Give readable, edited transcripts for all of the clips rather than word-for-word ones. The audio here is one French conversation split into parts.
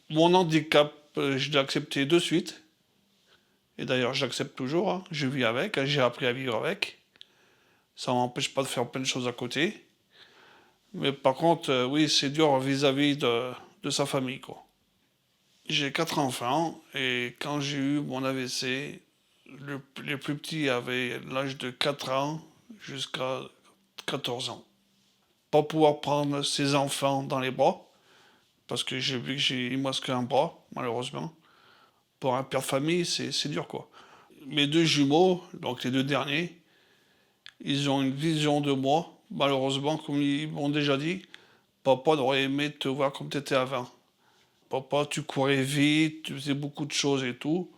Mon handicap, je l'ai accepté de suite. Et d'ailleurs, je l'accepte toujours, hein. Je vis avec, hein, j'ai appris à vivre avec. Ça m'empêche pas de faire plein de choses à côté. Mais par contre, oui, c'est dur vis-à-vis de sa famille, quoi. J'ai quatre enfants et quand j'ai eu mon AVC, les plus petits avaient l'âge de 4 ans jusqu'à 14 ans. Pas pouvoir prendre ses enfants dans les bras, parce que j'ai vu que il me reste qu'un bras, malheureusement. Pour un père de famille, c'est dur, quoi. Mes deux jumeaux, donc les deux derniers, ils ont une vision de moi, malheureusement, comme ils m'ont déjà dit, papa aurait aimé te voir comme tu étais avant. Papa, tu courais vite, tu faisais beaucoup de choses et tout,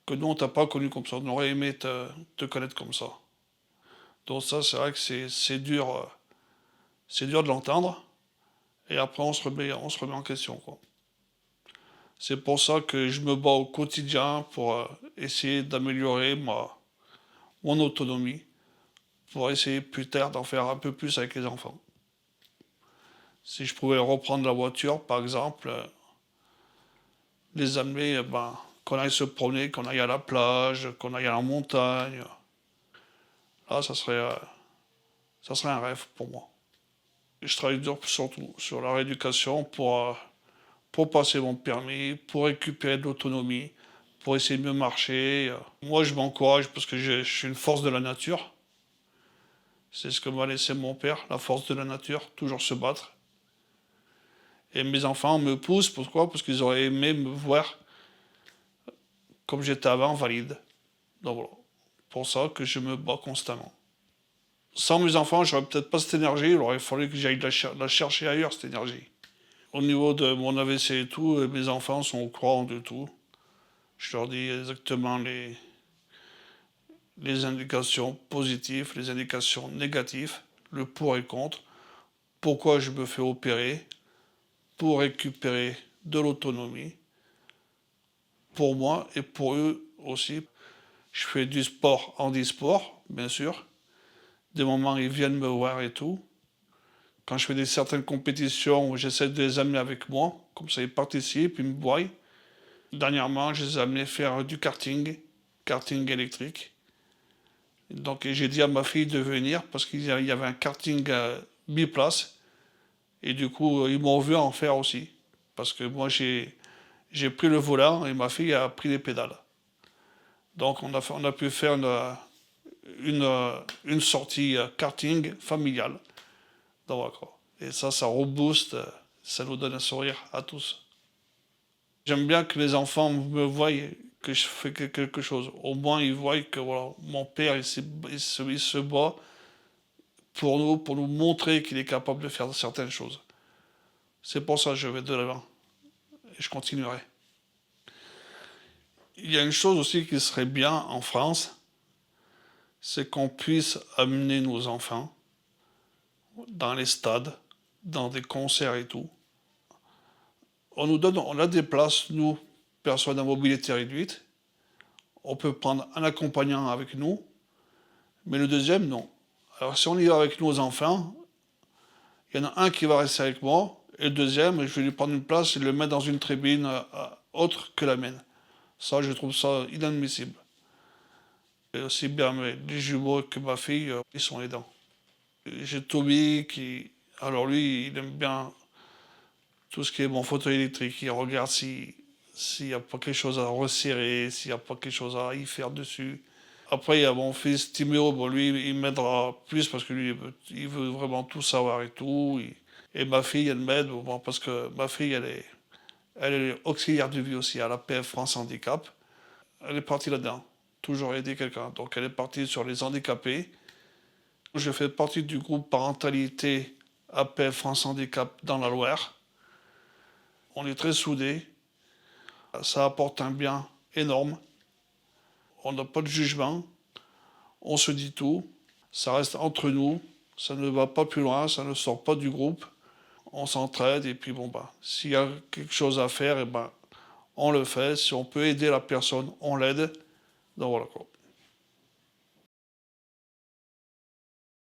que nous, on t'a pas connu comme ça. On aurait aimé te connaître comme ça. Donc ça, c'est vrai que c'est dur de l'entendre. Et après, on se remet en question, quoi. C'est pour ça que je me bats au quotidien pour essayer d'améliorer mon autonomie, pour essayer plus tard d'en faire un peu plus avec les enfants. Si je pouvais reprendre la voiture, par exemple, les amener, ben, qu'on aille se promener, qu'on aille à la plage, qu'on aille à la montagne, là, ça serait un rêve pour moi. Et je travaille dur surtout sur la rééducation pour passer mon permis, pour récupérer de l'autonomie, pour essayer de mieux marcher. Moi, je m'encourage parce que je suis une force de la nature. C'est ce que m'a laissé mon père, la force de la nature, toujours se battre. Et mes enfants me poussent, pourquoi? Parce qu'ils auraient aimé me voir comme j'étais avant, valide. Donc voilà, pour ça que je me bats constamment. Sans mes enfants, j'aurais peut-être pas cette énergie, il aurait fallu que j'aille la chercher ailleurs, cette énergie. Au niveau de mon AVC et tout, mes enfants sont au courant de tout. Je leur dis exactement les indications positives, les indications négatives, le pour et contre, pourquoi je me fais opérer, pour récupérer de l'autonomie, pour moi et pour eux aussi. Je fais du sport, handisport, bien sûr. Des moments, ils viennent me voir et tout. Quand je fais certaines compétitions, j'essaie de les amener avec moi, comme ça ils participent, ils me voient. Dernièrement, je les ai amenés faire du karting, karting électrique. Donc j'ai dit à ma fille de venir parce qu'il y avait un karting biplace. Et du coup, ils m'ont vu en faire aussi. Parce que moi, j'ai pris le volant et ma fille a pris les pédales. Donc on a pu faire une sortie karting familiale. Donc, voilà. Et ça rebooste, ça nous donne un sourire à tous. J'aime bien que les enfants me voient que je fais quelque chose. Au moins, ils voient que voilà, mon père, il se bat pour nous montrer qu'il est capable de faire certaines choses. C'est pour ça que je vais de l'avant. Et je continuerai. Il y a une chose aussi qui serait bien en France, c'est qu'on puisse amener nos enfants dans les stades, dans des concerts et tout. On a des places, nous, personnes à mobilité réduite. On peut prendre un accompagnant avec nous, mais le deuxième, non. Alors si on y va avec nos enfants, il y en a un qui va rester avec moi, et le deuxième, je vais lui prendre une place et le mettre dans une tribune autre que la mienne. Ça, je trouve ça inadmissible. Et aussi bien les jumeaux que ma fille, ils sont aidants. J'ai Toby qui, alors lui, il aime bien tout ce qui est mon fauteuil électrique. Il regarde s'il n'y a pas quelque chose à resserrer, s'il n'y a pas quelque chose à y faire dessus. Après, il y a mon fils Timéo, bon, lui, il m'aidera plus parce que lui, il veut vraiment tout savoir et tout. Et ma fille, elle m'aide, bon, parce que ma fille, elle est auxiliaire de vie aussi à la PF France Handicap. Elle est partie là-dedans, toujours aider quelqu'un. Donc elle est partie sur les handicapés. Je fais partie du groupe parentalité APF France Handicap dans la Loire. On est très soudés. Ça apporte un bien énorme. On n'a pas de jugement. On se dit tout. Ça reste entre nous. Ça ne va pas plus loin. Ça ne sort pas du groupe. On s'entraide et puis bon bah, s'il y a quelque chose à faire, et ben on le fait. Si on peut aider la personne, on l'aide. Donc voilà quoi.